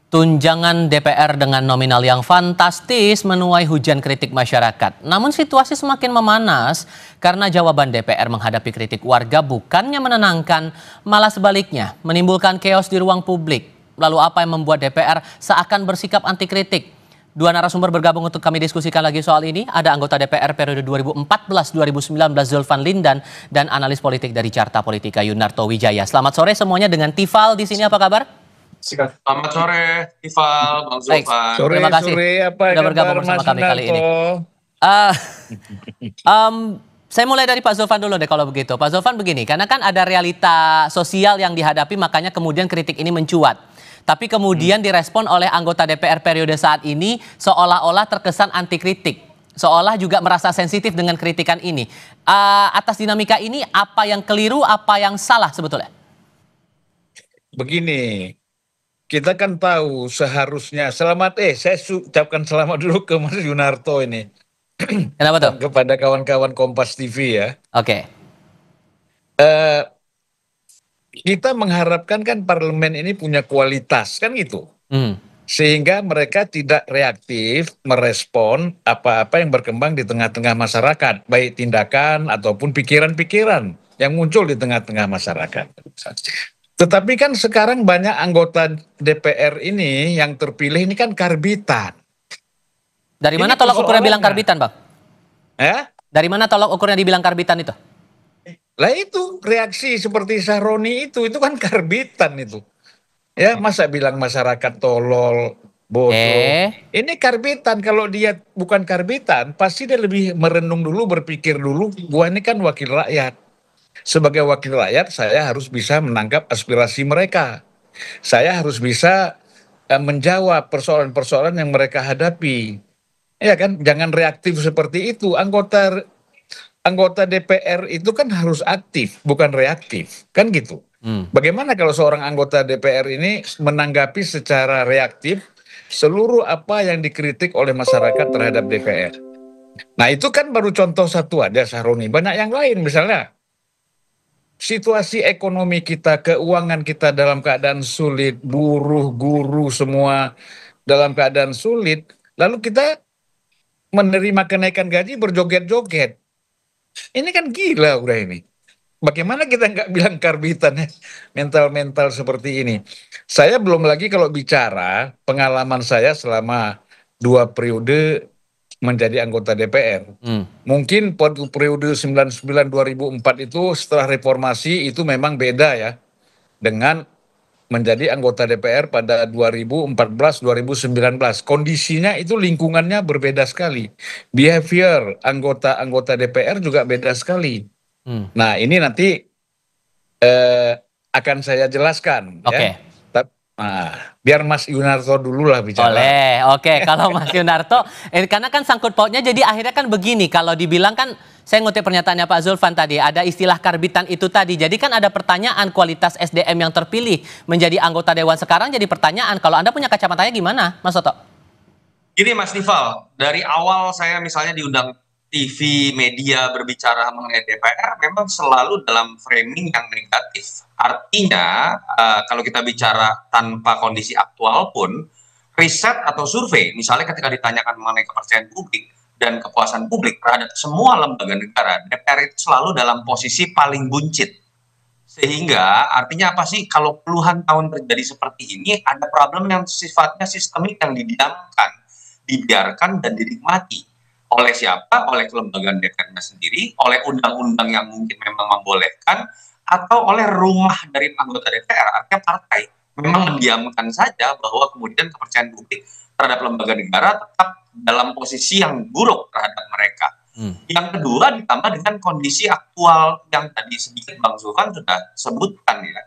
Tunjangan DPR dengan nominal yang fantastis menuai hujan kritik masyarakat. Namun situasi semakin memanas karena jawaban DPR menghadapi kritik warga bukannya menenangkan, malah sebaliknya menimbulkan chaos di ruang publik. Lalu apa yang membuat DPR seakan bersikap anti kritik? Dua narasumber bergabung untuk kami diskusikan lagi soal ini. Ada anggota DPR periode 2014-2019 Zulfan Lindan dan analis politik dari Carta Politika Yunarto Wijaya. Selamat sore semuanya dengan Tifal di sini, apa kabar? Selamat sore, Tifal, Bang Baik, Zulfan. terima kasih sudah bergabung bersama kami kali ini. Saya mulai dari Pak Zulfan dulu deh kalau begitu. Pak Zulfan begini, karena kan ada realita sosial yang dihadapi, makanya kemudian kritik ini mencuat. Tapi kemudian direspon oleh anggota DPR periode saat ini seolah-olah terkesan anti kritik. Seolah juga merasa sensitif dengan kritikan ini. Atas dinamika ini, apa yang keliru, apa yang salah sebetulnya? Begini, kita kan tahu seharusnya saya ucapkan selamat dulu ke Mas Yunarto ini. Kenapa tuh? Kepada kawan-kawan Kompas TV ya. Oke. Kita mengharapkan kan parlemen ini punya kualitas kan gitu. Sehingga mereka tidak reaktif merespon apa-apa yang berkembang di tengah-tengah masyarakat, baik tindakan ataupun pikiran-pikiran yang muncul di tengah-tengah masyarakat. Tetapi kan sekarang banyak anggota DPR ini yang terpilih ini kan karbitan. Dari mana tolak ukurnya bilang karbitan, Bang? Dari mana tolak ukurnya dibilang karbitan itu? Lah itu reaksi seperti Sahroni itu kan karbitan itu. Ya, masa bilang masyarakat tolol, bodoh. Ini karbitan, kalau dia bukan karbitan pasti dia lebih merenung dulu, berpikir dulu, gua ini kan wakil rakyat. Sebagai wakil rakyat, saya harus bisa menangkap aspirasi mereka. Saya harus bisa menjawab persoalan-persoalan yang mereka hadapi. Ya kan, jangan reaktif seperti itu. Anggota DPR itu kan harus aktif, bukan reaktif. Kan gitu. Bagaimana kalau seorang anggota DPR ini menanggapi secara reaktif seluruh apa yang dikritik oleh masyarakat terhadap DPR? Nah, itu kan baru contoh satu aja, Sahroni. Banyak yang lain, misalnya situasi ekonomi kita, keuangan kita dalam keadaan sulit, buruh, guru semua dalam keadaan sulit, lalu kita menerima kenaikan gaji berjoget-joget. Ini kan gila udah ini. Bagaimana kita nggak bilang karbitan ya, mental-mental seperti ini. Saya belum lagi kalau bicara pengalaman saya selama 2 periode menjadi anggota DPR. Mungkin periode 99-2004 itu setelah reformasi itu memang beda ya dengan menjadi anggota DPR pada 2014-2019. Kondisinya itu lingkungannya berbeda sekali. Behavior anggota DPR juga beda sekali. Nah, ini nanti akan saya jelaskan. Oke. Biar Mas Yunarto dulu lah bicara. Oke. Kalau Mas Yunarto, karena kan sangkut pautnya, jadi akhirnya kan begini, kalau dibilang kan, saya ngutip pernyataannya Pak Zulfan tadi, ada istilah karbitan itu tadi. Jadi kan ada pertanyaan kualitas SDM yang terpilih menjadi anggota Dewan sekarang, jadi pertanyaan, kalau Anda punya kacamatanya gimana, Mas Toto? Gini Mas Tifal, dari awal saya misalnya diundang TV, media berbicara mengenai DPR memang selalu dalam framing yang negatif. Artinya kalau kita bicara tanpa kondisi aktual pun, riset atau survei, misalnya ketika ditanyakan mengenai kepercayaan publik dan kepuasan publik terhadap semua lembaga negara, DPR itu selalu dalam posisi paling buncit. Sehingga artinya apa sih, kalau puluhan tahun terjadi seperti ini, ada problem yang sifatnya sistemik yang didiamkan, dibiarkan dan dinikmati. Oleh siapa? Oleh kelembagaan DPR-nya sendiri, oleh undang-undang yang mungkin memang membolehkan, atau oleh rumah dari anggota DPR, artinya partai, memang mendiamkan saja bahwa kemudian kepercayaan publik terhadap lembaga negara tetap dalam posisi yang buruk terhadap mereka. Yang kedua, ditambah dengan kondisi aktual yang tadi sedikit Bang Zulfan sudah sebutkan ya,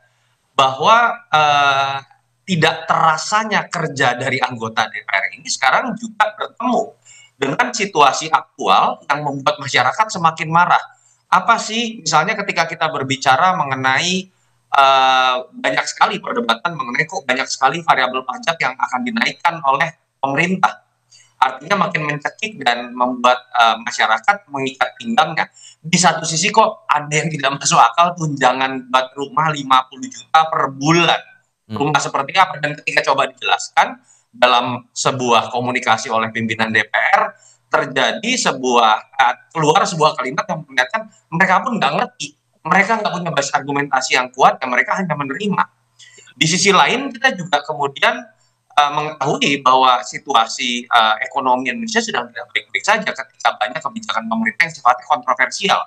bahwa tidak terasanya kerja dari anggota DPR ini sekarang juga bertemu dengan situasi aktual yang membuat masyarakat semakin marah. Apa sih misalnya ketika kita berbicara mengenai banyak sekali perdebatan mengenai kok banyak sekali variabel pajak yang akan dinaikkan oleh pemerintah. Artinya makin mencekik dan membuat masyarakat mengikat pinggangnya. Di satu sisi kok ada yang tidak masuk akal tunjangan buat rumah 50 juta per bulan. rumah seperti apa, dan ketika coba dijelaskan dalam sebuah komunikasi oleh pimpinan DPR, terjadi keluar sebuah kalimat yang memperlihatkan mereka pun nggak ngerti, mereka nggak punya basis argumentasi yang kuat, dan mereka hanya menerima. Di sisi lain kita juga kemudian mengetahui bahwa situasi ekonomi Indonesia sedang tidak baik-baik saja ketika banyak kebijakan pemerintah yang sifatnya kontroversial.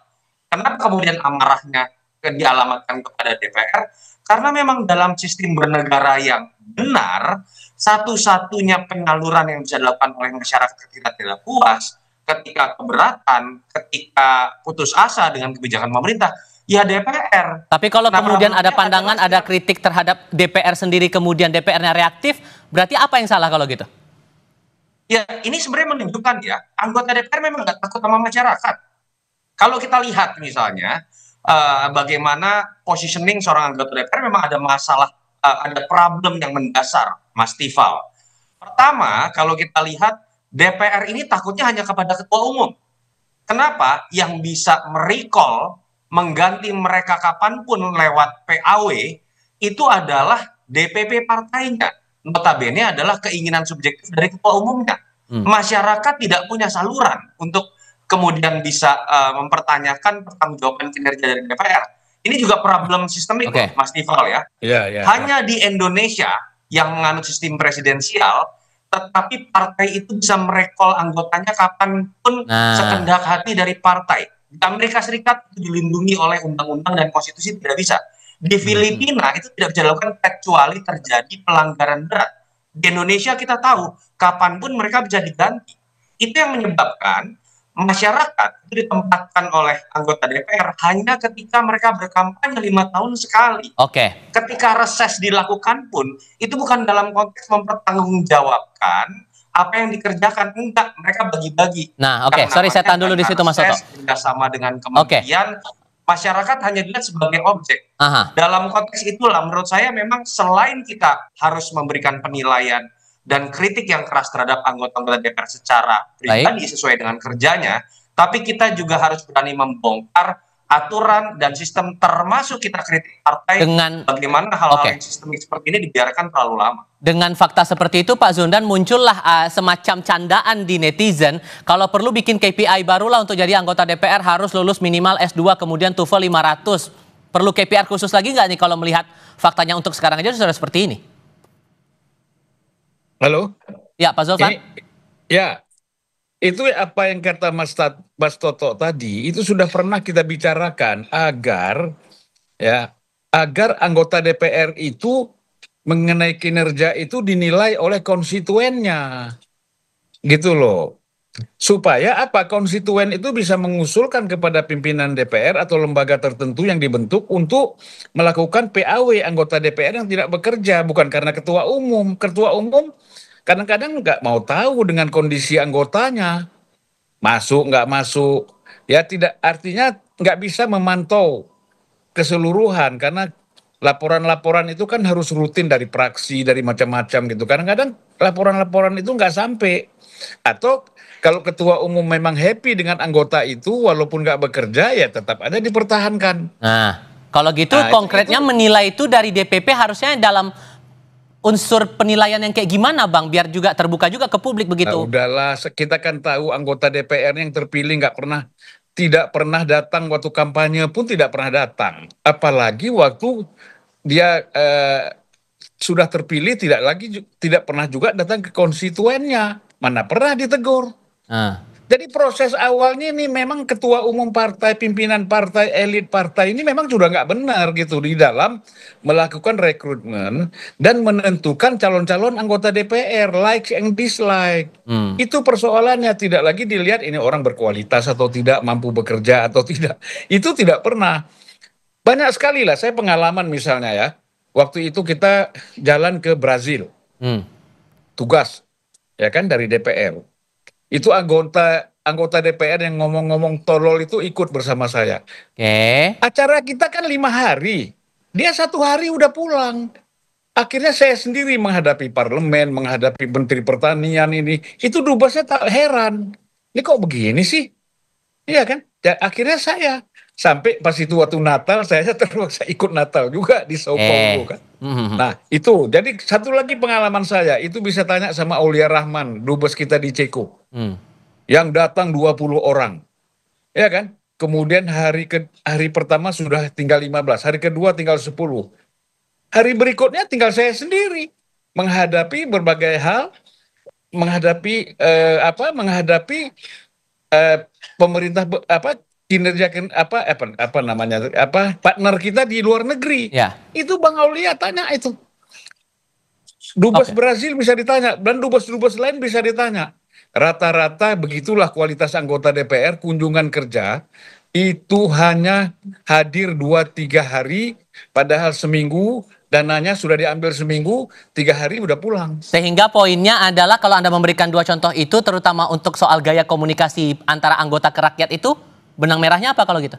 Kenapa kemudian amarahnya dialamatkan kepada DPR? Karena memang dalam sistem bernegara yang benar, satu-satunya penyaluran yang bisa dilakukan oleh masyarakat ketika tidak puas, ketika keberatan, ketika putus asa dengan kebijakan pemerintah, ya DPR. Tapi kalau Nah, kemudian ada problemnya pandangan, adalah ada kritik terhadap DPR sendiri, kemudian DPR-nya reaktif, berarti apa yang salah kalau gitu? ya ini sebenarnya menunjukkan ya, anggota DPR memang nggak takut sama masyarakat. Kalau kita lihat misalnya bagaimana positioning seorang anggota DPR, memang ada masalah, ada problem yang mendasar, Mas Tifal. Pertama, kalau kita lihat DPR ini takutnya hanya kepada ketua umum. Kenapa? Yang bisa merecall, mengganti mereka kapanpun lewat PAW, itu adalah DPP partainya. Notabene adalah keinginan subjektif dari ketua umumnya. Masyarakat tidak punya saluran untuk kemudian bisa mempertanyakan pertanggungjawaban kinerja dari DPR. Ini juga problem sistemik, Mas Tifal ya. Hanya di Indonesia yang menganut sistem presidensial, tetapi partai itu bisa merecall anggotanya kapanpun sekehendak hati dari partai. Di Amerika Serikat itu dilindungi oleh undang-undang dan konstitusi, tidak bisa. Di Filipina itu tidak bisa dilakukan kecuali terjadi pelanggaran berat. Di Indonesia kita tahu kapanpun mereka bisa diganti. Itu yang menyebabkan masyarakat itu ditempatkan oleh anggota DPR hanya ketika mereka berkampanye 5 tahun sekali. Ketika reses dilakukan pun itu bukan dalam konteks mempertanggungjawabkan apa yang dikerjakan, enggak, mereka bagi-bagi. Nah, sorry, saya tahan dulu di situ, Mas Toto. Bersama dengan kementerian, masyarakat hanya dilihat sebagai objek. Dalam konteks itulah menurut saya memang selain kita harus memberikan penilaian dan kritik yang keras terhadap anggota-anggota DPR secara pribadi sesuai dengan kerjanya, tapi kita juga harus berani membongkar aturan dan sistem, termasuk kita kritik partai dengan bagaimana hal-hal yang sistemik seperti ini dibiarkan terlalu lama. Dengan fakta seperti itu, Pak Zuldan, muncullah semacam candaan di netizen, kalau perlu bikin KPI barulah untuk jadi anggota DPR harus lulus minimal S2 kemudian TOEFL 500. Perlu KPI khusus lagi nggak nih kalau melihat faktanya untuk sekarang aja sudah seperti ini? Halo? Ya, Pak Zulfan. Ya, itu apa yang kata Mas Toto tadi, itu sudah pernah kita bicarakan agar anggota DPR itu mengenai kinerja itu dinilai oleh konstituennya. Gitu loh. Supaya apa? Konstituen itu bisa mengusulkan kepada pimpinan DPR atau lembaga tertentu yang dibentuk untuk melakukan PAW anggota DPR yang tidak bekerja, bukan karena ketua umum. Ketua umum kadang-kadang nggak mau tahu dengan kondisi anggotanya, masuk nggak masuk, ya tidak, artinya nggak bisa memantau keseluruhan karena laporan-laporan itu kan harus rutin dari praksi, dari macam-macam gitu. Kadang-kadang laporan-laporan itu nggak sampai, atau kalau ketua umum memang happy dengan anggota itu walaupun nggak bekerja ya tetap ada dipertahankan. Nah, kalau gitu konkretnya menilai itu dari DPP harusnya dalam unsur penilaian yang kayak gimana, Bang, biar juga terbuka juga ke publik begitu. Nah, udahlah, kita kan tahu anggota DPR yang terpilih tidak pernah datang waktu kampanye pun tidak pernah datang. Apalagi waktu dia sudah terpilih tidak pernah juga datang ke konstituennya. Mana pernah ditegur. Jadi proses awalnya ini memang ketua umum partai, pimpinan partai, elit partai ini memang sudah nggak benar gitu di dalam melakukan rekrutmen dan menentukan calon-calon anggota DPR, like and dislike. Itu persoalannya, tidak lagi dilihat ini orang berkualitas atau tidak, mampu bekerja atau tidak. Itu tidak pernah. Banyak sekali lah, saya pengalaman misalnya ya, waktu itu kita jalan ke Brazil, tugas, ya kan, dari DPR. Itu anggota DPR yang ngomong-ngomong tolol itu ikut bersama saya. Acara kita kan 5 hari, dia 1 hari udah pulang. Akhirnya saya sendiri menghadapi parlemen, menghadapi menteri pertanian ini. Itu dubesnya tak heran, ini kok begini sih? Iya kan? Dan akhirnya saya sampai pas itu waktu Natal saya terpaksa ikut Natal juga di Sao Paulo kan. Nah itu, jadi satu lagi pengalaman saya, itu bisa tanya sama Aulia Rahman, dubes kita di Ceko. Yang datang 20 orang. Ya kan? Kemudian hari pertama sudah tinggal 15, hari kedua tinggal 10. Hari berikutnya tinggal saya sendiri menghadapi berbagai hal, menghadapi pemerintah kinerja partner kita di luar negeri. Itu Bang Aulia tanya itu. Dubes Brazil bisa ditanya dan dubes-dubes lain bisa ditanya. Rata-rata begitulah kualitas anggota DPR, kunjungan kerja itu hanya hadir 2-3 hari, padahal seminggu dananya sudah diambil seminggu, 3 hari udah pulang. Sehingga poinnya adalah kalau Anda memberikan 2 contoh itu, terutama untuk soal gaya komunikasi antara anggota ke rakyat itu, benang merahnya apa kalau gitu?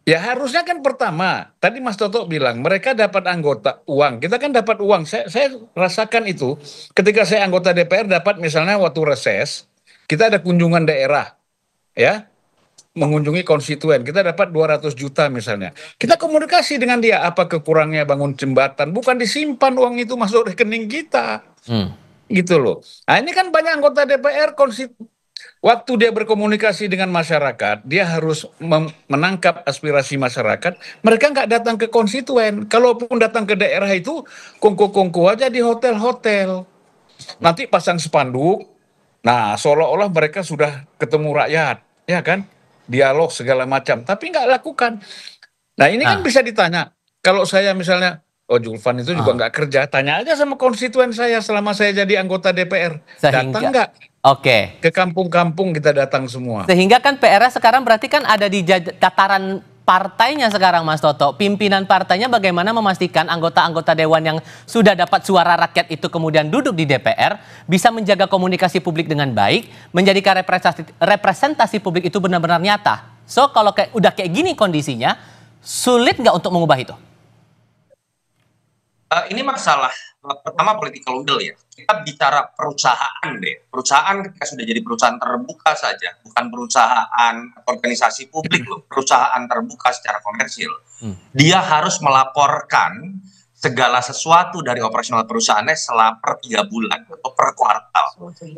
Ya harusnya kan pertama, tadi Mas Toto bilang mereka dapat anggota uang, kita kan dapat uang. Saya rasakan itu ketika saya anggota DPR dapat misalnya waktu reses, kita ada kunjungan daerah, ya, mengunjungi konstituen, kita dapat 200 juta misalnya. Kita komunikasi dengan dia, apa kekurangnya bangun jembatan, bukan disimpan uang itu masuk rekening kita. Gitu loh. Nah ini kan banyak anggota DPR waktu dia berkomunikasi dengan masyarakat, dia harus menangkap aspirasi masyarakat. Mereka nggak datang ke konstituen. Kalaupun datang ke daerah itu, kongko-kongko aja di hotel-hotel. Nanti pasang spanduk. Nah, seolah-olah mereka sudah ketemu rakyat, ya kan? Dialog segala macam. Tapi nggak lakukan. Nah, ini kan bisa ditanya. Kalau saya misalnya, Julvan itu juga nggak kerja, tanya aja sama konstituen saya selama saya jadi anggota DPR. Datang nggak? Ke kampung-kampung kita datang semua. Sehingga kan PR sekarang berarti kan ada di tataran partainya sekarang, Mas Toto. Pimpinan partainya bagaimana memastikan anggota-anggota dewan yang sudah dapat suara rakyat itu kemudian duduk di DPR bisa menjaga komunikasi publik dengan baik, menjadikan representasi publik itu benar-benar nyata. So kalau udah kayak gini kondisinya, sulit nggak untuk mengubah itu? Ini masalah pertama political will ya. Kita bicara perusahaan deh. Perusahaan ketika sudah jadi perusahaan terbuka saja, bukan perusahaan organisasi publik loh, perusahaan terbuka secara komersil. Dia harus melaporkan segala sesuatu dari operasional perusahaannya per 3 bulan atau per kuartal.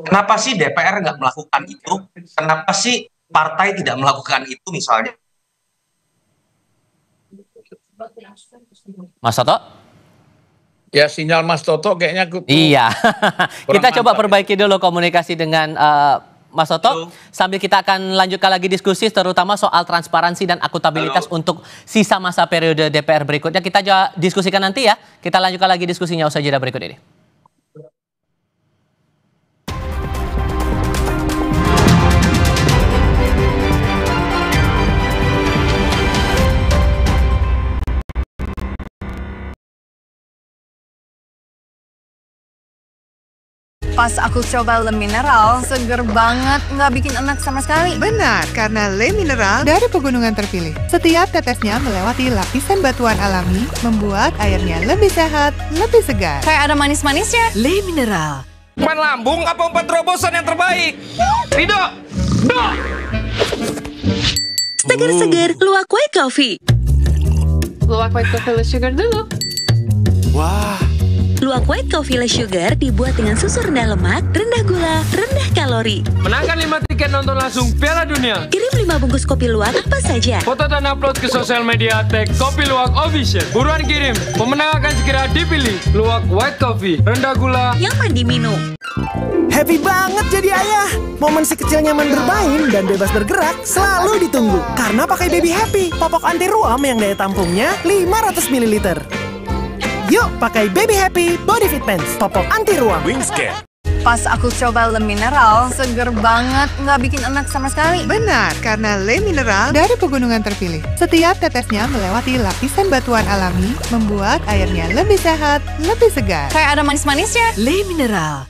Kenapa sih DPR nggak melakukan itu? Kenapa sih partai tidak melakukan itu misalnya? Mas Toto? Ya sinyal Mas Toto kayaknya iya. Kita coba perbaiki dulu komunikasi dengan Mas Toto. Sambil kita akan lanjutkan lagi diskusi terutama soal transparansi dan akuntabilitas untuk sisa masa periode DPR berikutnya. Kita diskusikan nanti ya. Kita lanjutkan lagi diskusinya usai jeda berikut ini. Pas aku coba Le Mineral, seger banget, nggak bikin enak sama sekali. Benar, karena Le Mineral dari pegunungan terpilih. Setiap tetesnya melewati lapisan batuan alami, membuat airnya lebih sehat, lebih segar. Kayak ada manis-manisnya. Le Mineral. Umpan lambung apa umpan terobosan yang terbaik? Rido! Segar-segar, luwak white coffee. Luwak white coffee less sugar dulu. Wah. Luwak white coffee less sugar dibuat dengan susu rendah lemak, rendah gula, rendah kalori. Menangkan 5 tiket nonton langsung Piala Dunia. Kirim 5 bungkus kopi luwak apa saja. Foto dan upload ke sosial media tag Kopi Luwak Official. Buruan kirim, pemenang akan segera dipilih. Luwak white coffee, rendah gula, nyaman diminum. Happy banget jadi ayah. Momen si kecil nyaman bermain dan bebas bergerak selalu ditunggu. Karena pakai Baby Happy, popok anti ruam yang daya tampungnya 500 ml. Yuk pakai Baby Happy Body Fit Pants, popok anti ruam. Wingscare. Pas aku coba Le Mineral, seger banget, nggak bikin enak sama sekali. Benar, karena Le Mineral dari pegunungan terpilih. Setiap tetesnya melewati lapisan batuan alami, membuat airnya lebih sehat, lebih segar. Kayak ada manis-manisnya. Le Mineral.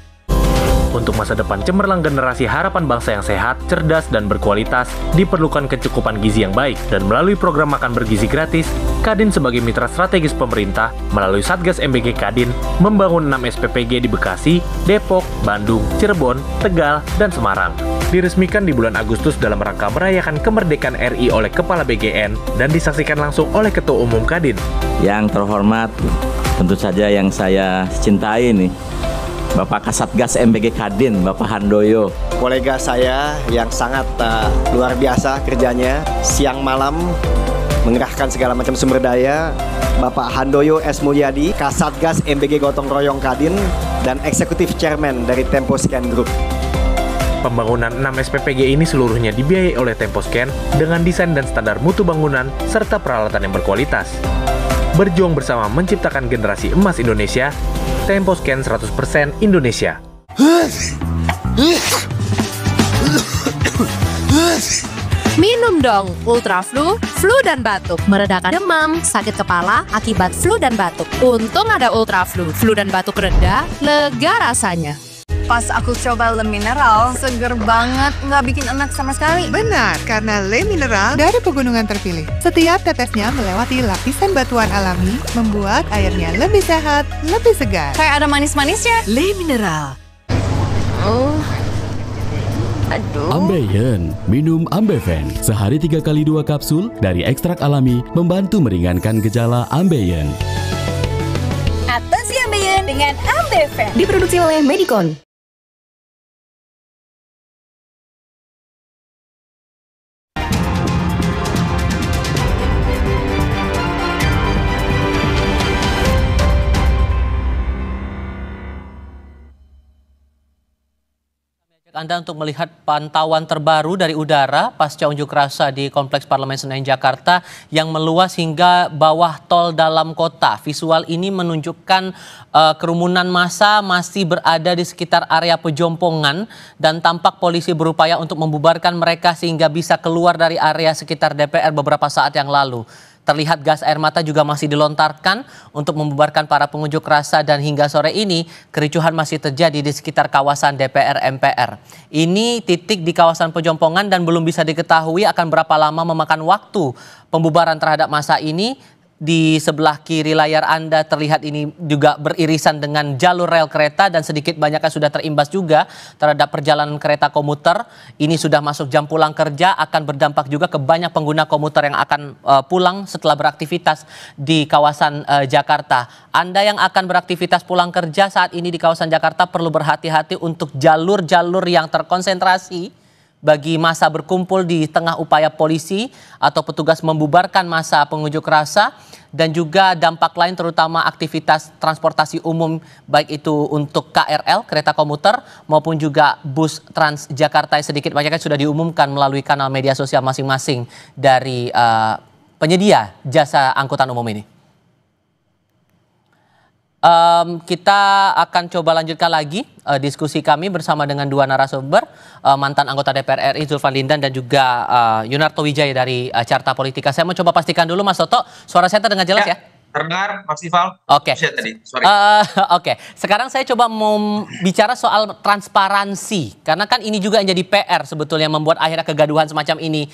Untuk masa depan cemerlang generasi harapan bangsa yang sehat, cerdas, dan berkualitas, diperlukan kecukupan gizi yang baik. Dan melalui program makan bergizi gratis, Kadin sebagai mitra strategis pemerintah melalui Satgas MBG Kadin membangun 6 SPPG di Bekasi, Depok, Bandung, Cirebon, Tegal, dan Semarang. Diresmikan di bulan Agustus dalam rangka merayakan kemerdekaan RI oleh Kepala BGN dan disaksikan langsung oleh Ketua Umum Kadin. Yang terhormat, tentu saja yang saya cintai nih, Bapak Kasatgas MBG Kadin, Bapak Handoyo. Kolega saya yang sangat luar biasa kerjanya, siang malam mengerahkan segala macam sumber daya, Bapak Handoyo S. Mulyadi, Kasatgas MBG Gotong Royong Kadin, dan Eksekutif Chairman dari Temposcan Group. Pembangunan 6 SPPG ini seluruhnya dibiayai oleh Temposcan dengan desain dan standar mutu bangunan serta peralatan yang berkualitas. Berjuang bersama menciptakan generasi emas Indonesia, Temposcan 100% Indonesia. Minum dong Ultra Flu, flu dan batuk, meredakan demam, sakit kepala akibat flu dan batuk. Untung ada Ultra Flu, flu dan batuk reda, lega rasanya. Pas aku coba Le Mineral, seger banget, nggak bikin enak sama sekali. Benar, karena Le Mineral dari pegunungan terpilih. Setiap tetesnya melewati lapisan batuan alami, membuat airnya lebih sehat, lebih segar. Kayak ada manis-manisnya. Le Mineral. Aduh. Ambeien, minum Ambeven. Sehari 3 kali 2 kapsul dari ekstrak alami membantu meringankan gejala Ambeien. Atasi Ambeien dengan Ambeven. Diproduksi oleh Medicon. Anda untuk melihat pantauan terbaru dari udara pasca unjuk rasa di Kompleks Parlemen Senayan Jakarta yang meluas hingga bawah tol dalam kota. Visual ini menunjukkan kerumunan massa masih berada di sekitar area pejompongan dan tampak polisi berupaya untuk membubarkan mereka sehingga bisa keluar dari area sekitar DPR beberapa saat yang lalu. Terlihat gas air mata juga masih dilontarkan untuk membubarkan para pengunjuk rasa dan hingga sore ini kericuhan masih terjadi di sekitar kawasan DPR MPR. Ini titik di kawasan pejompongan dan belum bisa diketahui akan berapa lama memakan waktu pembubaran terhadap massa ini. Di sebelah kiri layar Anda terlihat ini juga beririsan dengan jalur rel kereta dan sedikit banyaknya sudah terimbas juga terhadap perjalanan kereta komuter. Ini sudah masuk jam pulang kerja, akan berdampak juga ke banyak pengguna komuter yang akan pulang setelah beraktivitas di kawasan Jakarta. Anda yang akan beraktivitas pulang kerja saat ini di kawasan Jakarta perlu berhati-hati untuk jalur-jalur yang terkonsentrasi bagi massa berkumpul di tengah upaya polisi atau petugas membubarkan massa pengunjuk rasa dan juga dampak lain terutama aktivitas transportasi umum baik itu untuk KRL, kereta komuter maupun juga bus Transjakarta yang sedikit banyaknya sudah diumumkan melalui kanal media sosial masing-masing dari penyedia jasa angkutan umum ini. Kita akan coba lanjutkan lagi diskusi kami bersama dengan dua narasumber, mantan anggota DPR RI Zulfan Lindan dan juga Yunarto Wijaya dari Carta Politika. Saya mau coba pastikan dulu Mas Toto, suara saya terdengar jelas ya? Terdengar, maksimal. Oke. Sorry. Oke. Sekarang saya coba mau bicara soal transparansi, karena kan ini juga yang jadi PR sebetulnya membuat akhirnya kegaduhan semacam ini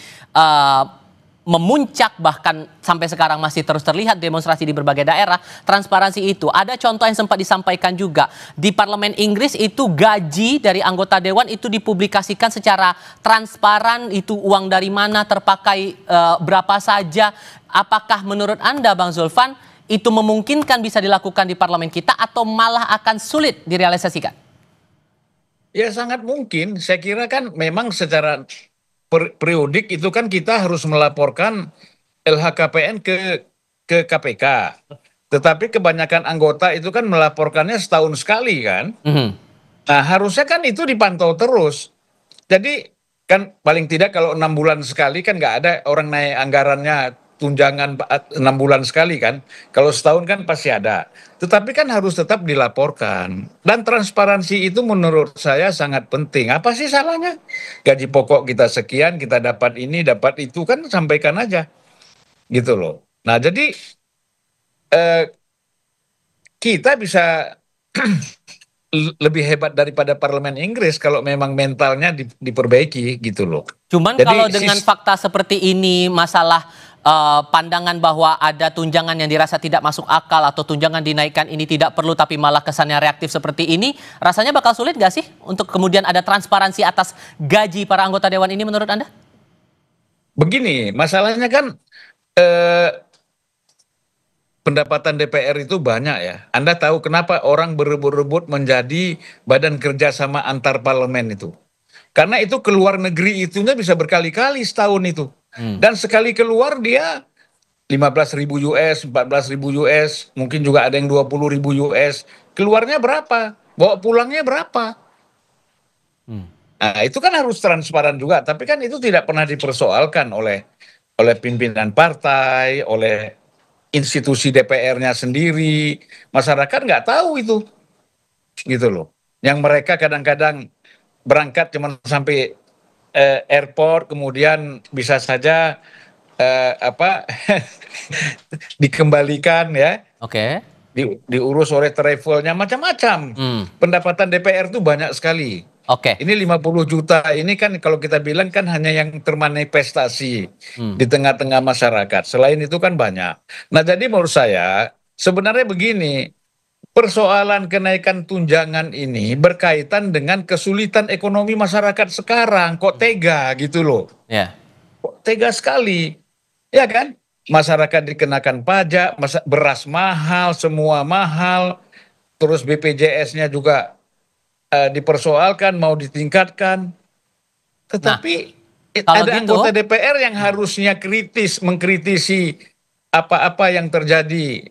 memuncak, bahkan sampai sekarang masih terus terlihat demonstrasi di berbagai daerah. Transparansi itu ada contoh yang sempat disampaikan juga di Parlemen Inggris, itu gaji dari anggota dewan itu dipublikasikan secara transparan, itu uang dari mana, terpakai berapa saja. Apakah menurut Anda Bang Zulfan itu memungkinkan bisa dilakukan di parlemen kita atau malah akan sulit direalisasikan? Ya sangat mungkin. Saya kira kan memang secara periodik itu kan kita harus melaporkan LHKPN ke KPK. Tetapi kebanyakan anggota itu kan melaporkannya setahun sekali kan. Nah harusnya kan itu dipantau terus. Jadi kan paling tidak kalau 6 bulan sekali kan nggak ada orang naik anggarannya tunjangan 6 bulan sekali kan. Kalau setahun kan pasti ada. Tetapi kan harus tetap dilaporkan. Dan transparansi itu menurut saya sangat penting. Apa sih salahnya? Gaji pokok kita sekian, kita dapat ini, dapat itu, kan sampaikan aja. Gitu loh. Nah jadi kita bisa lebih hebat daripada parlemen Inggris kalau memang mentalnya diperbaiki gitu loh. Cuman Jadi, kalau dengan fakta seperti ini, masalah pandangan bahwa ada tunjangan yang dirasa tidak masuk akal atau tunjangan dinaikkan ini tidak perlu tapi malah kesannya reaktif seperti ini, rasanya bakal sulit gak sih untuk kemudian ada transparansi atas gaji para anggota dewan ini menurut Anda? Begini, masalahnya kan pendapatan DPR itu banyak ya. Anda tahu kenapa orang berebut-rebut menjadi badan kerjasama antar parlemen itu? Karena itu keluar negeri itunya bisa berkali-kali setahun itu. Dan sekali keluar dia 15.000 US, 14.000 US, mungkin juga ada yang 20.000 US. Keluarnya berapa? Bawa pulangnya berapa? Nah, itu kan harus transparan juga. Tapi kan itu tidak pernah dipersoalkan oleh pimpinan partai, oleh institusi DPR-nya sendiri. Masyarakat nggak tahu itu. Gitu loh. Yang mereka kadang-kadang berangkat cuma sampai airport, kemudian bisa saja dikembalikan ya. Oke. Diurus oleh travelnya macam-macam. Pendapatan DPR itu banyak sekali. Oke. Ini 50 juta ini kan kalau kita bilang kan hanya yang termanifestasi di tengah-tengah masyarakat. Selain itu kan banyak. Nah, jadi menurut saya sebenarnya begini, persoalan kenaikan tunjangan ini berkaitan dengan kesulitan ekonomi masyarakat sekarang. Kok tega gitu loh. Ya. Kok tega sekali. Ya kan? Masyarakat dikenakan pajak, beras mahal, semua mahal. Terus BPJS-nya juga dipersoalkan, mau ditingkatkan. Tetapi ada anggota DPR yang harusnya kritis, mengkritisi apa-apa yang terjadi,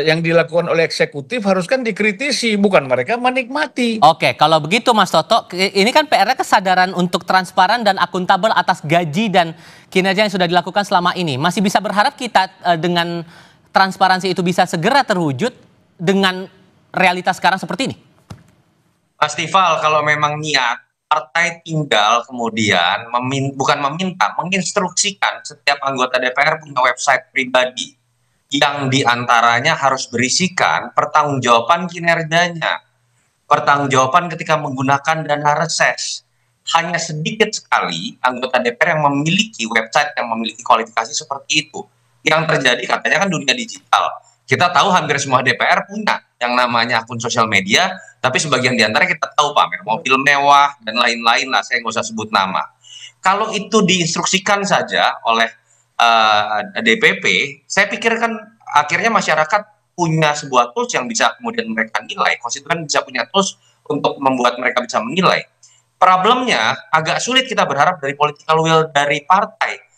yang dilakukan oleh eksekutif harus kan dikritisi, bukan mereka menikmati. Oke, kalau begitu Mas Toto, ini kan PR-nya kesadaran untuk transparan dan akuntabel atas gaji dan kinerja yang sudah dilakukan selama ini. Masih bisa berharap kita dengan transparansi itu bisa segera terwujud dengan realitas sekarang seperti ini? Mas Tifal, kalau memang niat, partai tinggal kemudian menginstruksikan setiap anggota DPR punya website pribadi yang diantaranya harus berisikan pertanggungjawaban kinerjanya, pertanggungjawaban ketika menggunakan dana reses. Hanya sedikit sekali anggota DPR yang memiliki website yang memiliki kualifikasi seperti itu. Yang terjadi katanya kan dunia digital. Kita tahu hampir semua DPR punya yang namanya akun sosial media, tapi sebagian di antara kita tahu pamer mobil mewah dan lain-lain lah, saya nggak usah sebut nama. Kalau itu diinstruksikan saja oleh DPP, saya pikir kan akhirnya masyarakat punya sebuah tools yang bisa kemudian mereka nilai, konstituen bisa punya tools untuk membuat mereka bisa menilai. Problemnya agak sulit kita berharap dari political will dari partai.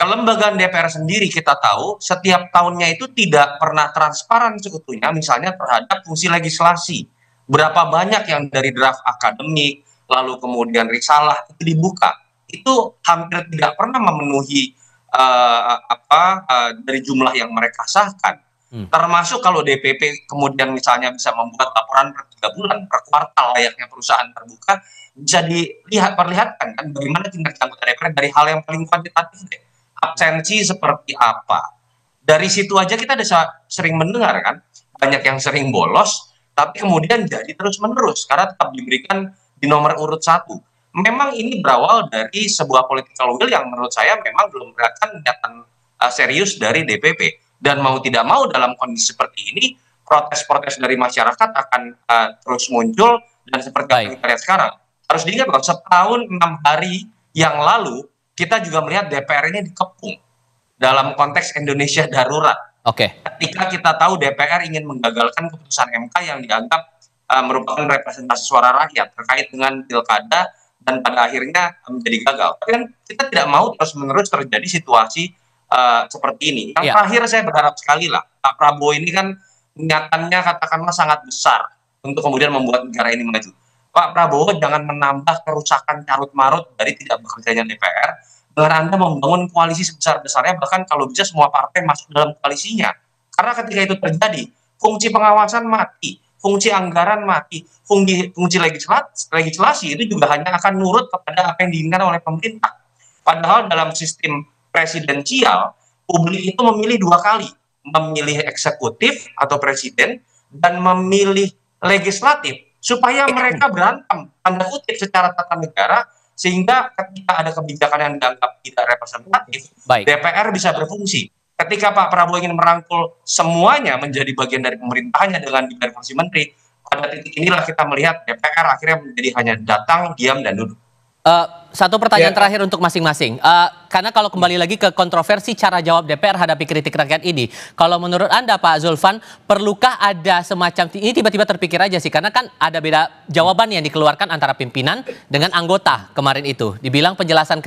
Kelembagaan DPR sendiri kita tahu setiap tahunnya itu tidak pernah transparan seutuhnya, misalnya terhadap fungsi legislasi. Berapa banyak yang dari draft akademik, lalu kemudian risalah itu dibuka. Itu hampir tidak pernah memenuhi dari jumlah yang mereka sahkan. Termasuk kalau DPP kemudian misalnya bisa membuat laporan per 3 bulan, per kuartal layaknya perusahaan terbuka, bisa perlihatkan kan bagaimana kinerja anggota DPR dari hal yang paling kuantitatif deh. Absensi seperti apa. Dari situ aja kita sering mendengar kan, banyak yang sering bolos, tapi kemudian jadi terus-menerus karena tetap diberikan di nomor urut 1. Memang ini berawal dari sebuah political will yang menurut saya memang belum kelihatan niatan serius dari DPP. Dan mau tidak mau dalam kondisi seperti ini, protes-protes dari masyarakat akan terus muncul, dan seperti yang kita lihat sekarang. Harus diingat loh, setahun 6 hari yang lalu, kita juga melihat DPR ini dikepung dalam konteks Indonesia darurat. Ketika kita tahu DPR ingin menggagalkan keputusan MK yang dianggap merupakan representasi suara rakyat terkait dengan pilkada, dan pada akhirnya menjadi gagal. Tapi kan kita tidak mau terus-menerus terjadi situasi seperti ini. Yang terakhir saya berharap sekali lah, Pak Prabowo ini kan niatannya katakanlah sangat besar untuk kemudian membuat negara ini maju. Pak Prabowo jangan menambah kerusakan carut-marut dari tidak bekerjanya DPR dengan Anda membangun koalisi sebesar-besarnya, bahkan kalau bisa semua partai masuk dalam koalisinya. Karena ketika itu terjadi, fungsi pengawasan mati, fungsi anggaran mati, fungsi legislasi itu juga hanya akan nurut kepada apa yang diinginkan oleh pemerintah. Padahal dalam sistem presidensial, publik itu memilih 2 kali, memilih eksekutif atau presiden dan memilih legislatif supaya mereka berantem tanda kutip secara tata negara, sehingga ketika ada kebijakan yang dianggap tidak representatif, DPR bisa berfungsi. Ketika Pak Prabowo ingin merangkul semuanya menjadi bagian dari pemerintahannya dengan diberi kursi menteri, pada titik inilah kita melihat DPR akhirnya menjadi hanya datang, diam, dan duduk. Satu pertanyaan terakhir untuk masing-masing. Karena kalau kembali lagi ke kontroversi cara jawab DPR hadapi kritik rakyat ini, kalau menurut Anda Pak Zulfan, perlukah ada semacam, ini tiba-tiba terpikir aja sih, karena kan ada beda jawaban yang dikeluarkan antara pimpinan dengan anggota kemarin itu. Dibilang penjelasan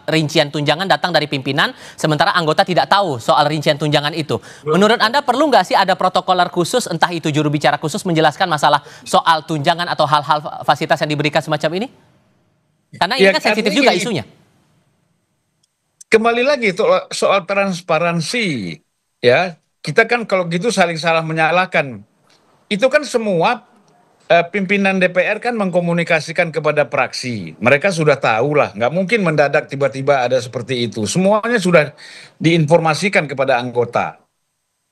rincian tunjangan datang dari pimpinan, sementara anggota tidak tahu soal rincian tunjangan itu. Menurut Anda perlu nggak sih ada protokoler khusus, entah itu juru bicara khusus menjelaskan masalah soal tunjangan atau hal-hal fasilitas yang diberikan semacam ini? Karena ini kan sensitif juga isunya. Kembali lagi itu soal transparansi, ya kita kan kalau gitu saling salah menyalahkan. Itu kan semua pimpinan DPR kan mengkomunikasikan kepada praksi. Mereka sudah tahu lah, nggak mungkin mendadak tiba-tiba ada seperti itu. Semuanya sudah diinformasikan kepada anggota.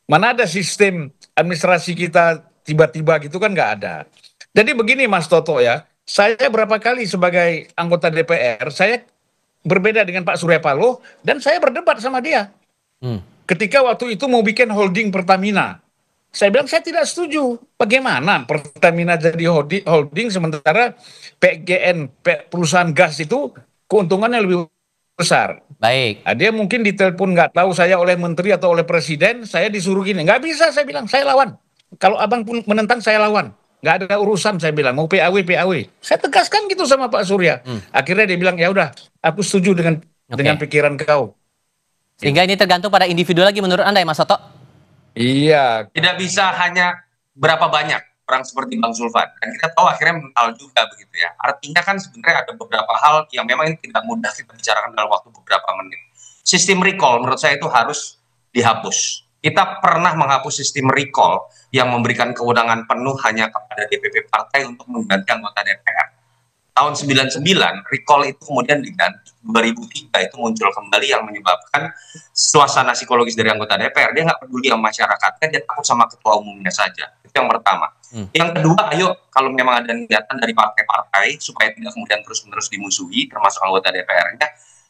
Mana ada sistem administrasi kita tiba-tiba gitu kan nggak ada. Jadi begini Mas Toto ya. Saya berapa kali sebagai anggota DPR, saya berbeda dengan Pak Surya Paloh, dan saya berdebat sama dia. Ketika waktu itu mau bikin holding Pertamina, saya bilang saya tidak setuju. Bagaimana Pertamina jadi holding sementara PGN, perusahaan gas itu keuntungannya lebih besar. Baik. Nah, dia mungkin ditelepon nggak tahu saya oleh menteri atau oleh presiden, saya disuruh gini. Nggak bisa, saya bilang, saya lawan. Kalau abang pun menentang, saya lawan. Nggak ada urusan, saya bilang, mau PAW. Saya tegaskan gitu sama Pak Surya. Akhirnya dia bilang, ya udah, aku setuju dengan pikiran kau. Sehingga ini tergantung pada individu lagi menurut Anda ya Mas Toto? Iya. Tidak bisa hanya berapa banyak orang seperti Bang Zulfan. Dan kita tahu akhirnya mental juga begitu ya. Artinya kan sebenarnya ada beberapa hal yang memang ini tidak mudah kita bicarakan dalam waktu beberapa menit. Sistem recall menurut saya itu harus dihapus. Kita pernah menghapus sistem recall yang memberikan kewenangan penuh hanya kepada DPP partai untuk mengganti anggota DPR. Tahun 99, recall itu kemudian diganti. 2003 itu muncul kembali yang menyebabkan suasana psikologis dari anggota DPR. Dia nggak peduli sama masyarakatnya, dia takut sama ketua umumnya saja. Itu yang pertama. Yang kedua, ayo kalau memang ada niatan dari partai-partai supaya tidak kemudian terus-menerus dimusuhi, termasuk anggota DPR-nya,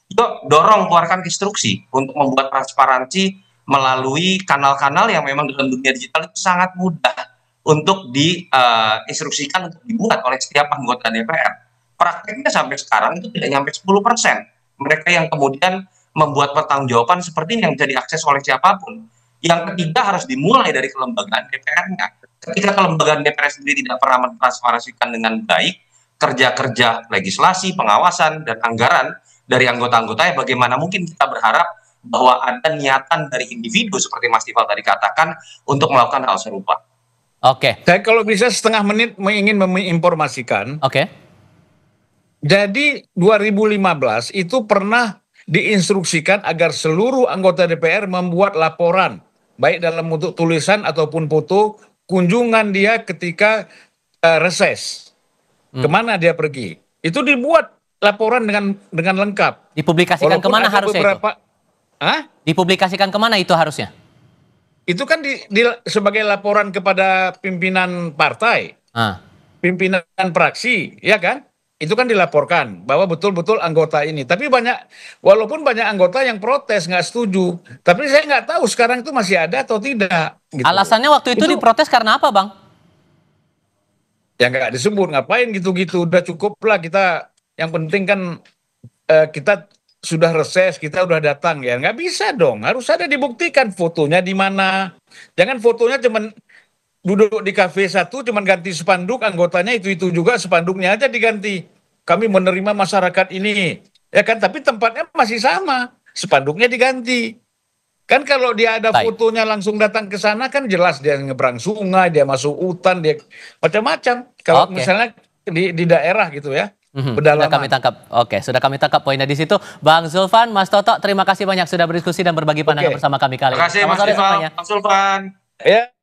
yuk dorong, keluarkan instruksi untuk membuat transparansi melalui kanal-kanal yang memang dalam dunia digital itu sangat mudah untuk diinstruksikan untuk dibuat oleh setiap anggota DPR. Prakteknya sampai sekarang itu tidak nyampe 10%. Mereka yang kemudian membuat pertanggungjawaban seperti ini yang bisa diakses oleh siapapun. Yang ketiga harus dimulai dari kelembagaan DPR-nya. Ketika kelembagaan DPR sendiri tidak pernah mentransparansikan dengan baik kerja-kerja legislasi, pengawasan, dan anggaran dari anggota-anggotanya, bagaimana mungkin kita berharap bahwa ada niatan dari individu seperti Mas Tifal tadi katakan untuk melakukan hal serupa. Oke. Saya kalau bisa setengah menit ingin menginformasikan. Oke. Jadi 2015 itu pernah diinstruksikan agar seluruh anggota DPR membuat laporan, baik dalam bentuk tulisan ataupun foto, kunjungan dia ketika reses. Kemana dia pergi. Itu dibuat laporan dengan lengkap. Dipublikasikan kemana harusnya itu? Dipublikasikan kemana itu harusnya? Itu kan sebagai laporan kepada pimpinan partai, pimpinan praksi, ya kan? Itu kan dilaporkan bahwa betul-betul anggota ini. Tapi walaupun banyak anggota yang protes, nggak setuju. Tapi saya nggak tahu sekarang itu masih ada atau tidak. Gitu. Alasannya waktu itu diprotes karena apa, Bang? Ya nggak disebut, ngapain gitu-gitu. Udah cukup lah kita, yang penting kan kita sudah reses, kita udah datang ya. Nggak bisa dong, harus ada dibuktikan fotonya di mana. Jangan fotonya cuman duduk di kafe satu, cuman ganti spanduk, anggotanya itu juga, spanduknya aja diganti. Kami menerima masyarakat ini, ya kan? Tapi tempatnya masih sama, spanduknya diganti. Kan kalau dia ada fotonya langsung datang ke sana kan jelas dia nyebrang sungai, dia masuk hutan, dia macam-macam. Kalau misalnya di daerah gitu ya. Sudah kami tangkap. Oke, sudah kami tangkap poinnya di situ. Bang Zulfan, Mas Toto, terima kasih banyak sudah berdiskusi dan berbagi pandangan bersama kami kali ini. Terima kasih Mas Zulfan. Ya.